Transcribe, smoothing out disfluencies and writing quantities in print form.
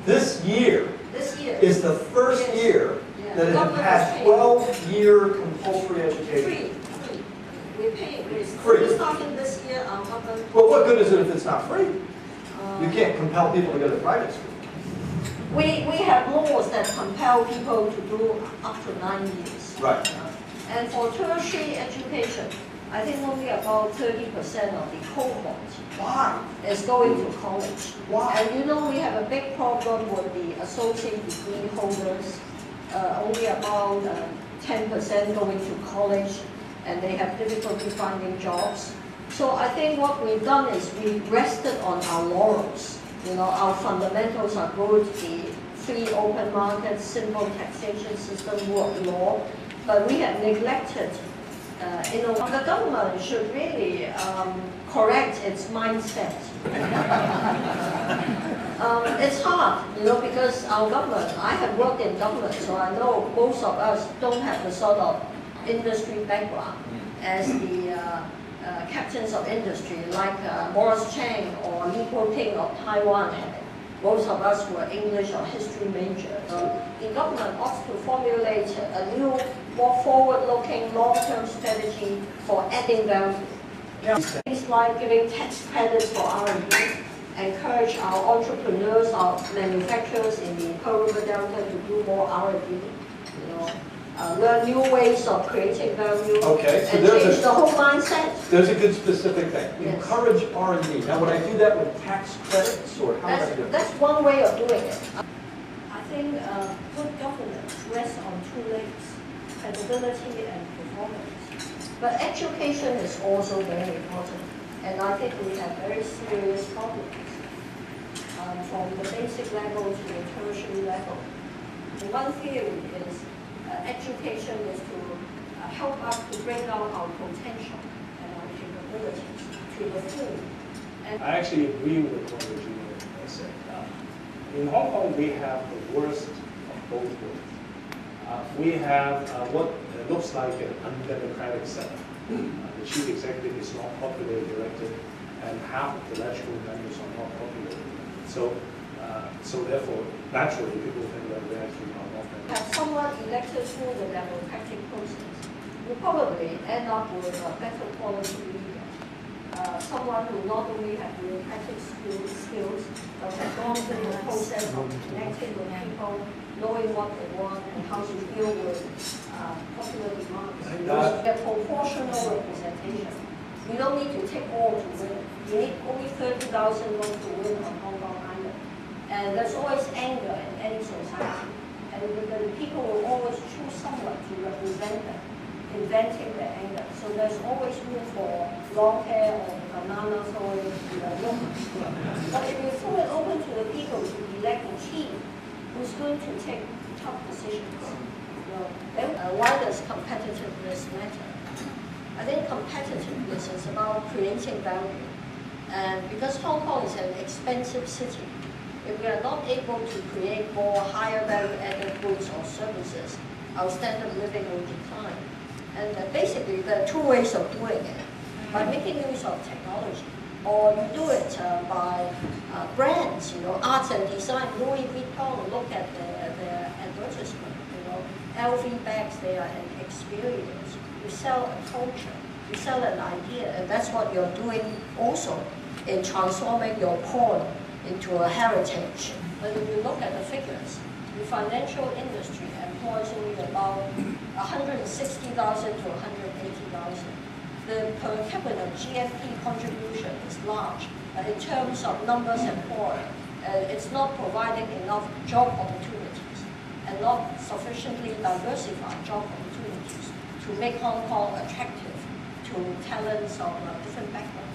This year is the first year that it had passed 12-year compulsory education. Free. We pay. Free. Starting this year, our government. Well, what good is it if it's not free? You can't compel people to go to private school. We have laws that compel people to do up to 9 years. Right. And for tertiary education, I think only about 30% of the cohort is going to college. Why? And you know we have a big problem with the associate degree holders. Only about 10% going to college, and they have difficulty finding jobs. So I think what we've done is we rested on our laurels. You know, our fundamentals are good, the free open market, simple taxation system, rule of law, but we have neglected, the government should really correct its mindset. It's hard, you know, because our government, I have worked in government, so I know most of us don't have the sort of industry background as the captains of industry like Morris Chang or Li Guoping of Taiwan had. Most of us were English or history majors. So the government ought to formulate a new, more forward-looking, long-term strategy for adding value. Things like giving tax credits for R&D, encourage our entrepreneurs, our manufacturers in the Pearl River Delta to do more R&D. You know, learn new ways of creating value, okay, so and change the whole mindset. There's a good specific thing. Yes. Encourage R&D. Now, would I do that with tax credits, or how would I do it? That's one way of doing it. I think good governance rests on two legs, credibility and performance. But education is also very important, and I think we have very serious problems from the basic level to the tertiary level. One theory is education is to help us to bring out our potential and our capabilities to the full. And I actually agree with what Regina said. In Hong Kong, we have the worst of both worlds. We have what looks like an undemocratic setup. The chief executive is not popularly elected, and half of the electoral members are not popular. So therefore, naturally, people think that we actually are not have someone elected through the democratic process, you probably end up with a better quality leader. Someone who not only has democratic skills, but has gone through the process of connecting with people, knowing what they want and how to deal with popular demands. A proportional representation. You don't need to take all to win. You need only 30,000 votes to win on Hong Kong Island. And there's always anger in any society. And the people will always choose someone to represent them, inventing their anger. So there's always room for long hair or banana throwing to the look. But if you throw it open to the people to elect a team who's going to take tough decisions, then why does competitiveness matter? I think competitiveness is about creating value. And because Hong Kong is an expensive city, if we are not able to create more higher value-added goods or services, our standard of living will decline. And basically, there are two ways of doing it. By making use of technology, or you do it by brands, arts and design. Louis Vuitton, look at their advertisement, LV bags, they are an experience. You sell a culture, you sell an idea, and that's what you're doing also in transforming your porn into a heritage. But if you look at the figures, the financial industry employs only about 160,000 to 180,000. The per capita GFP contribution is large, but in terms of numbers employed, it's not providing enough job opportunities and not sufficiently diversified job opportunities to make Hong Kong attractive to talents of different backgrounds.